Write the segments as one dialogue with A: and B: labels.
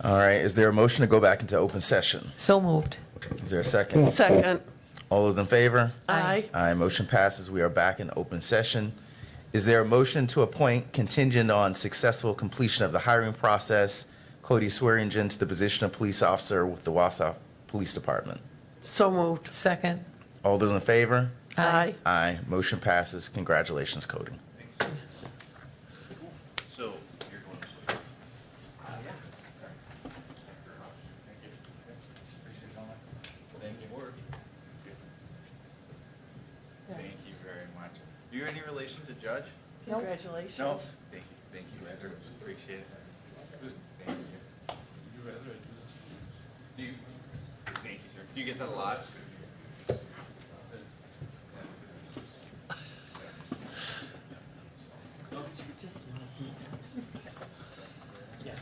A: All right, is there a motion to go back into open session?
B: So moved.
A: Is there a second?
C: Second.
A: All those in favor?
C: Aye.
A: Aye, motion passes. We are back in open session. Is there a motion to appoint contingent on successful completion of the hiring process, Cody Swearingen to the position of police officer with the Wausau Police Department?
C: So moved.
B: Second.
A: All those in favor?
C: Aye.
A: Aye, motion passes. Congratulations, Cody.
D: So you're going to switch. Thank you. Thank you very much. Are you any relation to Judge?
C: Congratulations.
D: No. Thank you, Andrew. Appreciate it. Thank you. Thank you, sir. Do you get that a lot?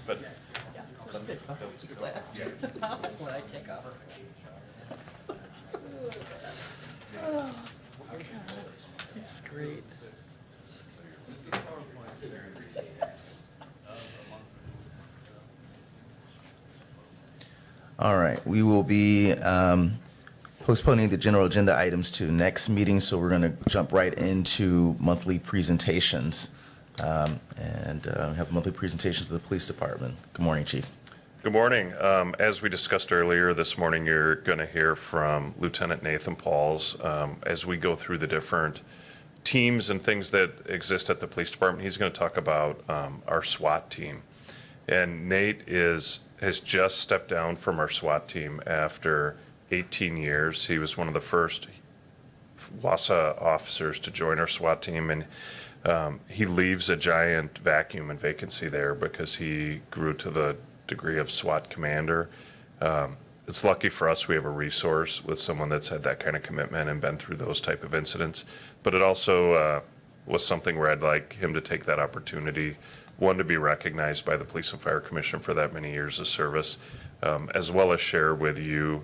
D: But
C: When I take off. It's great.
A: All right, we will be postponing the general agenda items to next meeting, so we're going to jump right into monthly presentations. And have monthly presentations to the police department. Good morning, Chief.
E: Good morning. As we discussed earlier this morning, you're going to hear from Lieutenant Nathan Pauls as we go through the different teams and things that exist at the police department. He's going to talk about our SWAT team. And Nate has just stepped down from our SWAT team after 18 years. He was one of the first Wausau officers to join our SWAT team, and he leaves a giant vacuum and vacancy there because he grew to the degree of SWAT commander. It's lucky for us we have a resource with someone that's had that kind of commitment and been through those type of incidents. But it also was something where I'd like him to take that opportunity, one, to be recognized by the Police and Fire Commission for that many years of service, as well as share with you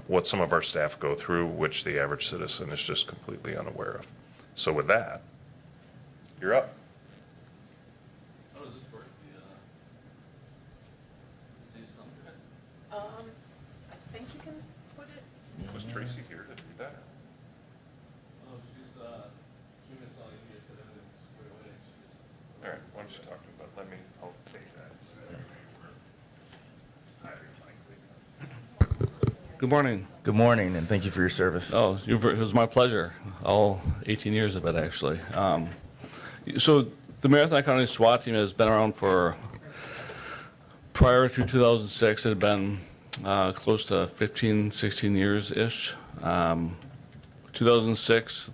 E: what some of our staff go through, which the average citizen is just completely unaware of. So with that, you're up.
F: How does this work? See something?
C: I think you can put it.
E: Was Tracy here to do that?
F: Oh, she was telling me, said everything's squared away. She just.
E: All right, why don't you talk to him about, I'll take that.
F: Good morning.
A: Good morning, and thank you for your service.
F: Oh, it was my pleasure. All 18 years of it, actually. So the Marathon County SWAT team has been around for, prior to 2006, it had been close to 15, 16 years-ish. 2006,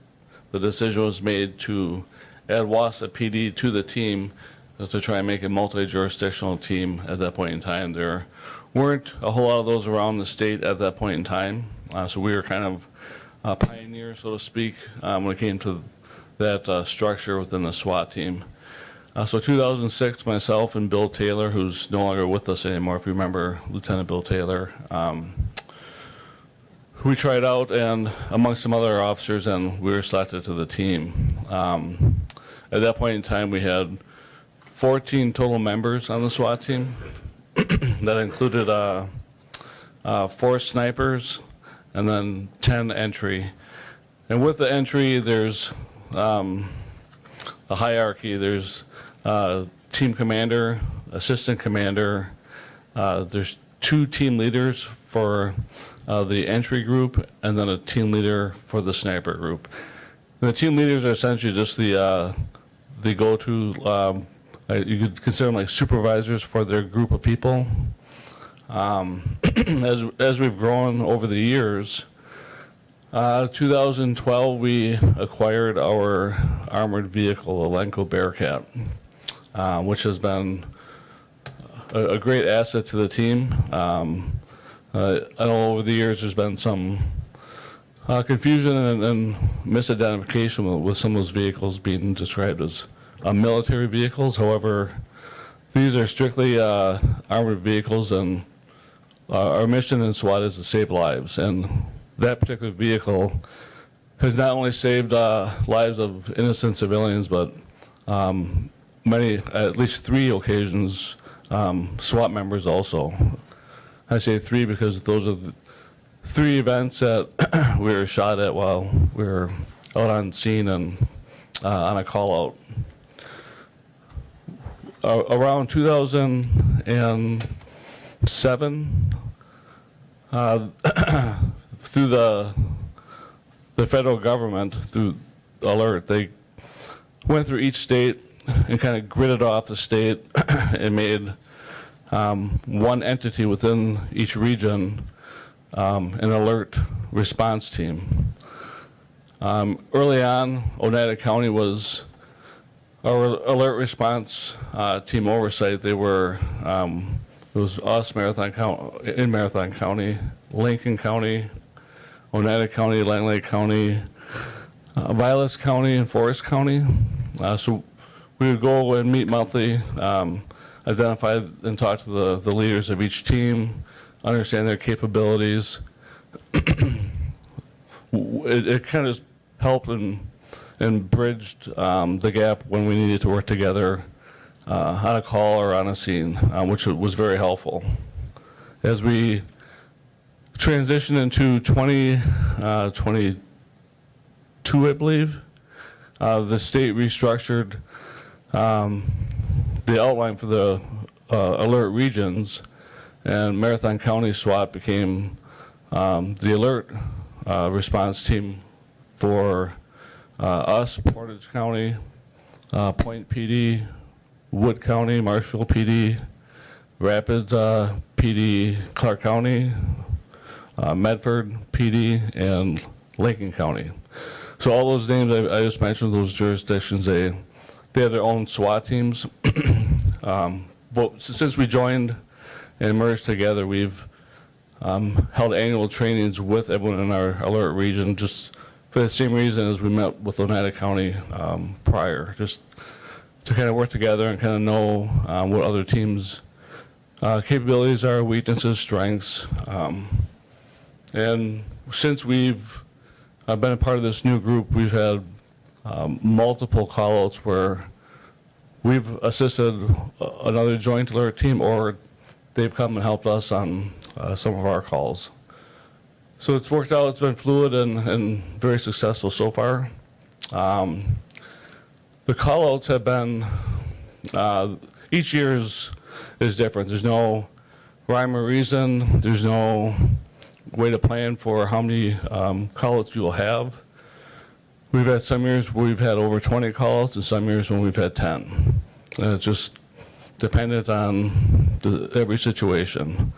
F: the decision was made to add Wausau PD to the team to try and make a multi-jurisdictional team at that point in time. There weren't a whole lot of those around the state at that point in time, so we were kind of pioneers, so to speak, when it came to that structure within the SWAT team. So 2006, myself and Bill Taylor, who's no longer with us anymore, if you remember Lieutenant Bill Taylor, we tried out, and amongst some other officers, and we were selected to the team. At that point in time, we had 14 total members on the SWAT team. That included 4 snipers and then 10 entry. And with the entry, there's a hierarchy. There's team commander, assistant commander. There's 2 team leaders for the entry group, and then a team leader for the sniper group. And the team leaders are essentially just the go-to. You could consider them like supervisors for their group of people. As we've grown over the years, 2012 we acquired our armored vehicle, a Lenco Bearcat, which has been a great asset to the team. I know over the years there's been some confusion and misidentification with some of those vehicles being described as military vehicles. However, these are strictly armored vehicles, and our mission in SWAT is to save lives. And that particular vehicle has not only saved lives of innocent civilians, but at least 3 occasions SWAT members also. I say 3 because those are the 3 events that we were shot at while we were out on scene and on a call out. Around 2007, through the federal government, through Alert, they went through each state and kind of gridded off the state and made one entity within each region an alert response team. Early on, Oneida County was our alert response team oversight. They were, it was us, Marathon County, Lincoln County, Oneida County, Land Lake County, Vilas County, and Forest County. So we would go and meet monthly, identify and talk to the leaders of each team, understand their capabilities. It kind of helped and bridged the gap when we needed to work together on a call or on a scene, which was very helpful. As we transitioned into 2022, I believe, the state restructured the outline for the alert regions, and Marathon County SWAT became the alert response team for us, Portage County, Point PD, Wood County, Marshall PD, Rapids PD, Clark County, Medford PD, and Lincoln County. So all those names I just mentioned, those jurisdictions, they have their own SWAT teams. But since we joined and merged together, we've held annual trainings with everyone in our alert region, just for the same reason as we met with Oneida County prior, just to kind of work together and kind of know what other teams' capabilities are, weaknesses, strengths. And since we've been a part of this new group, we've had multiple call-outs where we've assisted another joint alert team, or they've come and helped us on some of our calls. So it's worked out, it's been fluid and very successful so far. The call-outs have been, each year is different. There's no rhyme or reason, there's no way to plan for how many call-outs you will have. We've had some years where we've had over 20 call-outs and some years when we've had 10. And it's just dependent on every situation.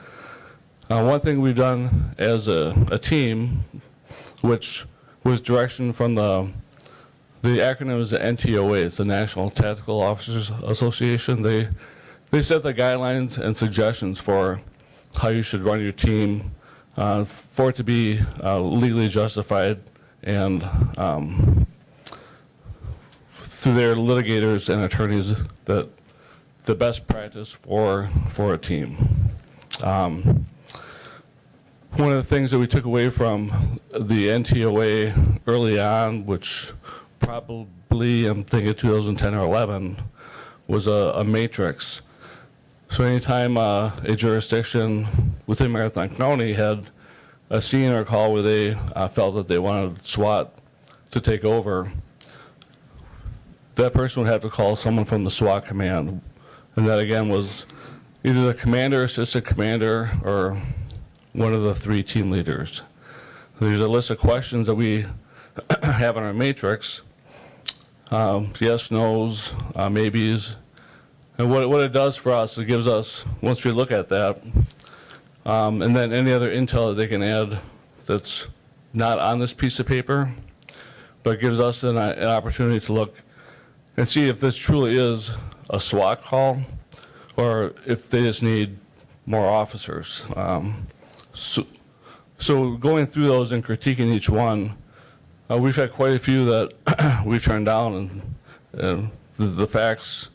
F: One thing we've done as a team, which was direction from the acronym is the NTOA, it's the National Tactical Officers Association. They set the guidelines and suggestions for how you should run your team for it to be legally justified and through their litigators and attorneys that the best practice for a team. One of the things that we took away from the NTOA early on, which probably I'm thinking 2010 or 11, was a matrix. So anytime a jurisdiction within Marathon County had a scene or call where they felt that they wanted SWAT to take over, that person would have to call someone from the SWAT command. And that again was either the commander, assistant commander, or one of the 3 team leaders. There's a list of questions that we have in our matrix. Yes, no's, maybes. And what it does for us, it gives us, once we look at that, and then any other intel that they can add that's not on this piece of paper, but it gives us an opportunity to look and see if this truly is a SWAT call or if they just need more officers. So going through those and critiquing each one, we've had quite a few that we've turned down, and the facts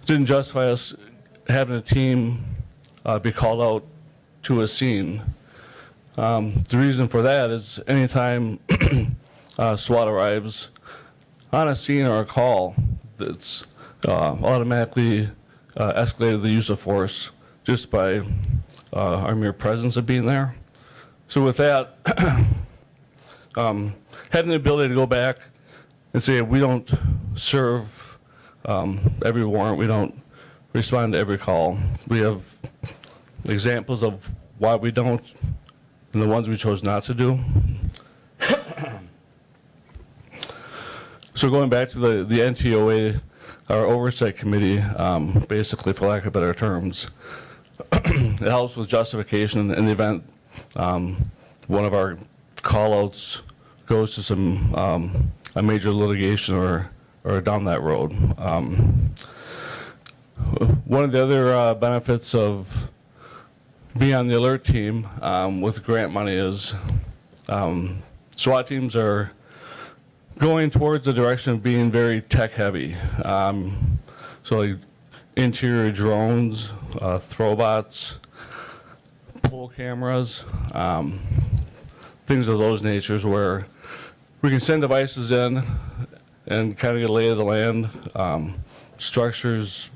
F: didn't justify us having a team be called out to a scene. The reason for that is anytime SWAT arrives on a scene or a call, that's automatically escalated the use of force just by our mere presence of being there. So with that, having the ability to go back and say we don't serve every warrant, we don't respond to every call. We have examples of why we don't and the ones we chose not to do. So going back to the NTOA, our oversight committee, basically, for lack of better terms, it helps with justification in the event one of our call-outs goes to some a major litigation or down that road. One of the other benefits of being on the alert team with grant money is SWAT teams are going towards the direction of being very tech-heavy. So like interior drones, throwbots, pull cameras, things of those natures where we can send devices in and kind of get a lay of the land, structures,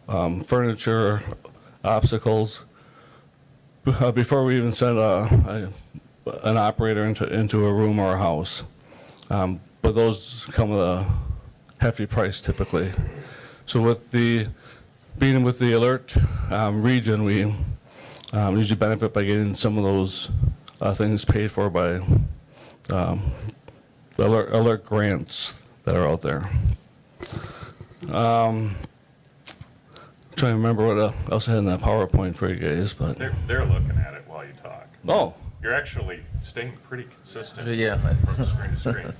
F: furniture, obstacles, before we even send an operator into a room or a house. But those come with a hefty price typically. So with being with the alert region, we usually benefit by getting some of those things paid for by alert grants that are out there. Trying to remember what else I had in that PowerPoint for you guys, but
E: They're looking at it while you talk.
F: oh,
E: You're actually staying pretty consistent.
A: Yeah, I think.
E: From screen to screen.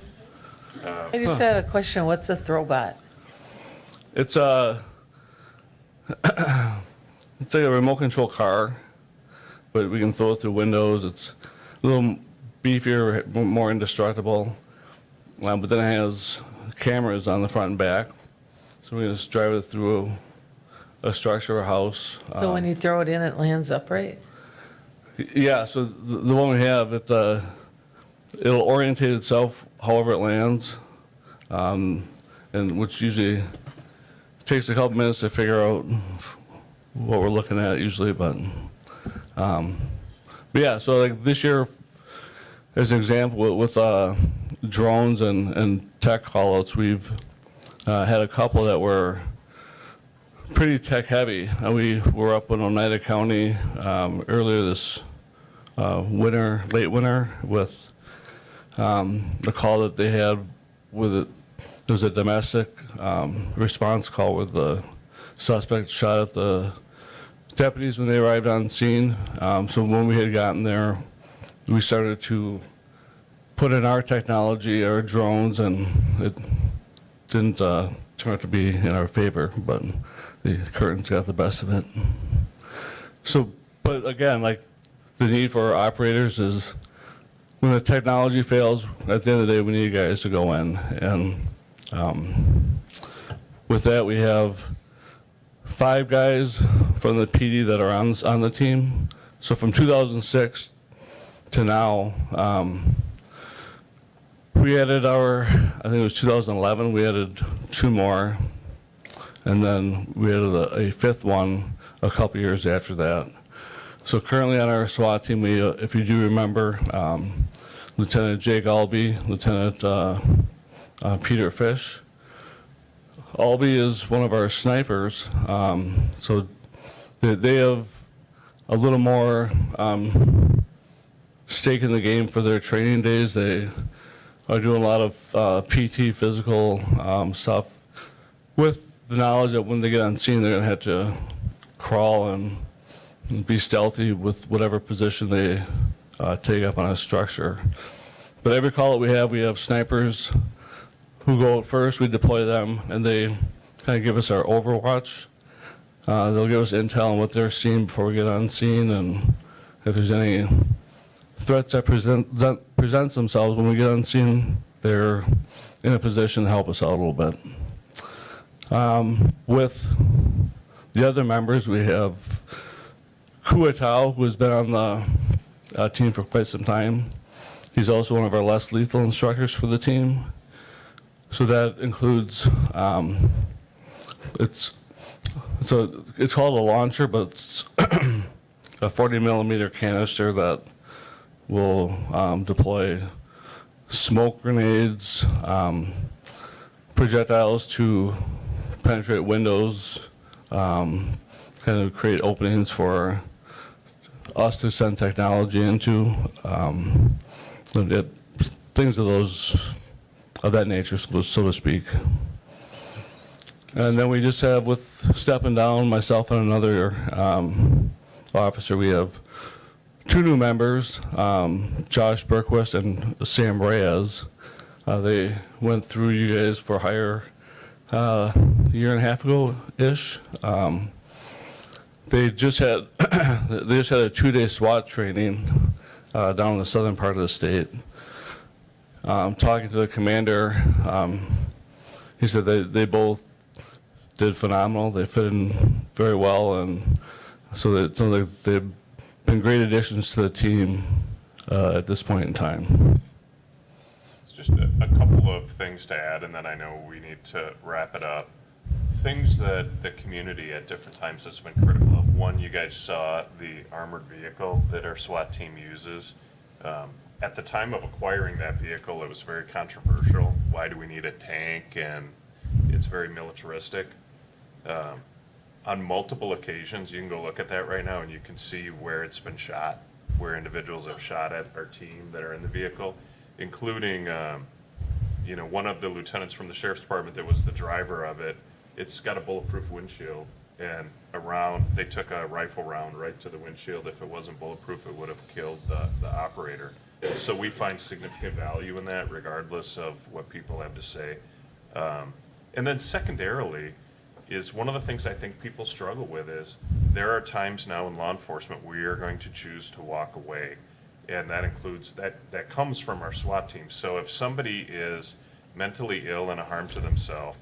B: I just had a question. What's a throwbot?
F: it's a it's like a remote control car, but we can throw it through windows. It's a little beefier, more indestructible, but then it has cameras on the front and back, so we can just drive it through a structure or house.
B: So when you throw it in, it lands upright?
F: Yeah, so the one we have, it'll orientate itself however it lands, and which usually takes a couple minutes to figure out what we're looking at usually, but yeah, so like this year, as an example, with drones and tech callouts, we've had a couple that were pretty tech heavy. We were up in Oneida County earlier this late winter, with the call that they had with it. There was a domestic response call where the suspect shot at the deputies when they arrived on scene. So when we had gotten there, we started to put in our technology, our drones, and it didn't turn out to be in our favor, but the curtains got the best of it. So, but again, like the need for our operators is when the technology fails, at the end of the day, we need you guys to go in. And with that, we have 5 guys from the PD that are on the team. So from 2006 to now, we added I think it was 2011, we added 2 more. And then we added a 5th one a couple years after that. So currently on our SWAT team, we, if you do remember, Lieutenant Jake Albee, Lieutenant Peter Fish. Albee is one of our snipers, so they have a little more stake in the game for their training days. They are doing a lot of PT, physical stuff, with the knowledge that when they get on scene, they're going to have to crawl and be stealthy with whatever position they take up on a structure. But every call that we have snipers who go out first. We deploy them, and they kind of give us our overwatch. They'll give us intel on what they're seeing before we get on scene, and if there's any threats that presents themselves when we get on scene, they're in a position to help us out a little bit. With the other members, we have Pt.2, who has been on the team for quite some time. He's also one of our less lethal instructors for the team. So that includes, it's So it's called a launcher, but it's a 40 millimeter canister that will deploy smoke grenades, projectiles to penetrate windows, kind of create openings for us to send technology into, things of that nature, so to speak. And then we just have, with stepping down, myself and another officer, we have 2 new members, Josh Berquist and Sam Reyes. They went through you guys for hire a year and a half ago-ish. They just had a 2-day SWAT training down in the southern part of the state. Talking to the commander, he said they both did phenomenal. They fit in very well, and so they've been great additions to the team at this point in time.
E: It's just a couple of things to add, and then I know we need to wrap it up. Things that the community at different times has been critical of. One, you guys saw the armored vehicle that our SWAT team uses. At the time of acquiring that vehicle, it was very controversial. Why do we need a tank? And it's very militaristic. On multiple occasions, you can go look at that right now and you can see where it's been shot, where individuals have shot at our team that are in the vehicle, including, one of the lieutenants from the sheriff's department that was the driver of it. It's got a bulletproof windshield, and they took a rifle round right to the windshield. If it wasn't bulletproof, it would have killed the operator. So we find significant value in that, regardless of what people have to say. And then secondarily, is one of the things I think people struggle with is there are times now in law enforcement where you're going to choose to walk away. And that includes, that comes from our SWAT team. So if somebody is mentally ill and a harm to themselves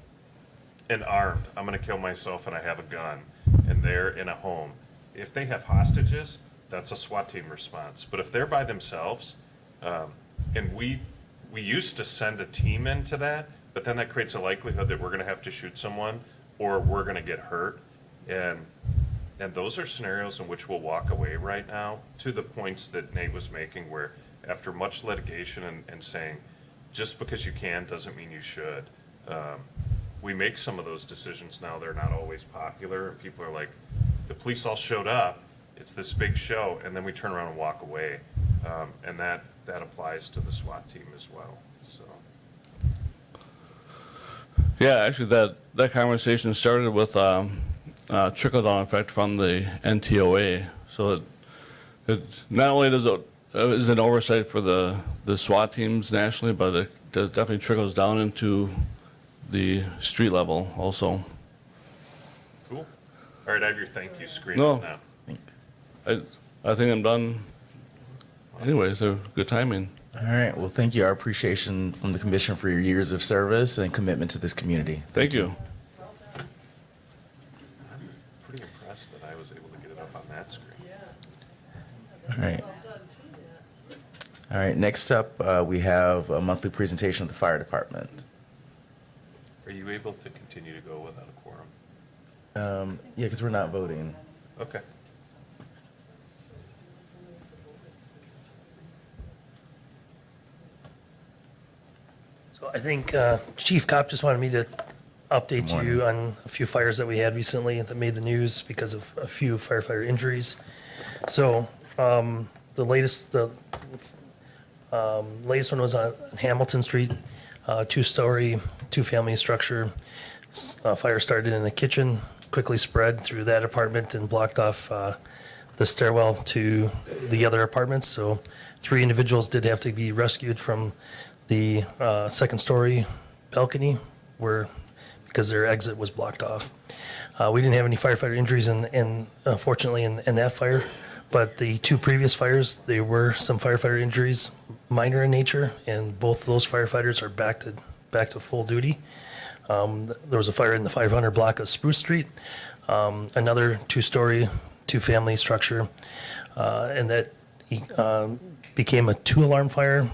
E: and armed, I'm gonna kill myself and I have a gun, and they're in a home. If they have hostages, that's a SWAT team response. But if they're by themselves, and we used to send a team into that, but then that creates a likelihood that we're gonna have to shoot someone or we're gonna get hurt. And those are scenarios in which we'll walk away right now, to the points that Nate was making, where after much litigation and saying, just because you can doesn't mean you should. We make some of those decisions now. They're not always popular. And people are like, the police all showed up. It's this big show. And then we turn around and walk away. And that applies to the SWAT team as well. So.
F: Yeah, actually, that conversation started with trickle-down effect from the NTOA. So it not only is an oversight for the SWAT teams nationally, but it definitely trickles down into the street level also.
E: Cool. All right, I have your thank you screen
F: No.
E: up now.
F: I think I'm done. Anyways, so good timing.
A: All right. Well, thank you. Our appreciation from the commission for your years of service and commitment to this community.
F: Thank you.
E: I'm pretty impressed that I was able to get it up on that screen.
A: All right. All right. Next up, we have a monthly presentation of the fire department.
E: Are you able to continue to go without a quorum?
A: Yeah, because we're not voting.
E: Okay.
G: So I think Chief Kopp just wanted me to update you on a few fires that we had recently that made the news because of a few firefighter injuries. So the latest one was on Hamilton Street, 2-story, 2-family structure. Fire started in the kitchen, quickly spread through that apartment and blocked off the stairwell to the other apartments. So 3 individuals did have to be rescued from the 2nd-story balcony because their exit was blocked off. We didn't have any firefighter injuries fortunately in that fire, but the 2 previous fires, there were some firefighter injuries, minor in nature, and both of those firefighters are back to full duty. There was a fire in the 500 block of Spruce Street, another 2-story, 2-family structure, and that became a 2-alarm fire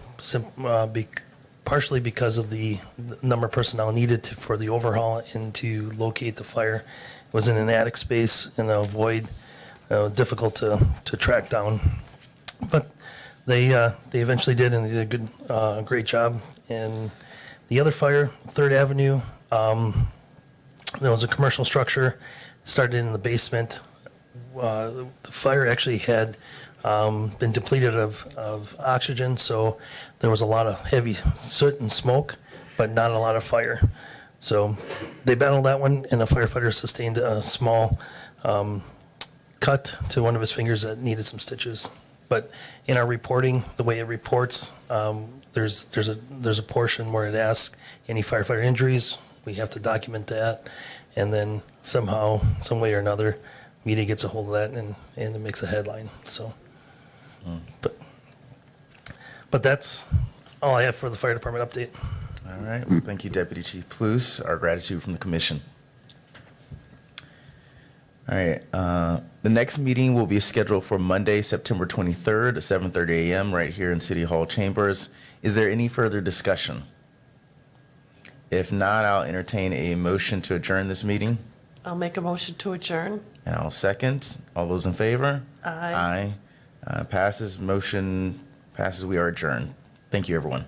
G: partially because of the number of personnel needed for the overhaul and to locate the fire. It was in an attic space in a void, difficult to track down. But they eventually did, and they did a good, great job. And the other fire, 3rd Avenue, there was a commercial structure, started in the basement. The fire actually had been depleted of oxygen, so there was a lot of heavy soot and smoke, but not a lot of fire. So they battled that one, and the firefighter sustained a small cut to one of his fingers that needed some stitches. But in our reporting, the way it reports, there's a portion where it asks any firefighter injuries. We have to document that, and then somehow, some way or another, media gets a hold of that and it makes a headline. So, but that's all I have for the fire department update.
A: All right. Well, thank you, Deputy Chief Plus. Our gratitude from the commission. All right. The next meeting will be scheduled for Monday, September 23rd at 7:30 a.m. right here in City Hall chambers. Is there any further discussion? If not, I'll entertain a motion to adjourn this meeting.
H: I'll make a motion to adjourn.
A: And I'll second. All those in favor?
H: Aye.
A: Aye. Passes. Motion passes. We are adjourned. Thank you, everyone.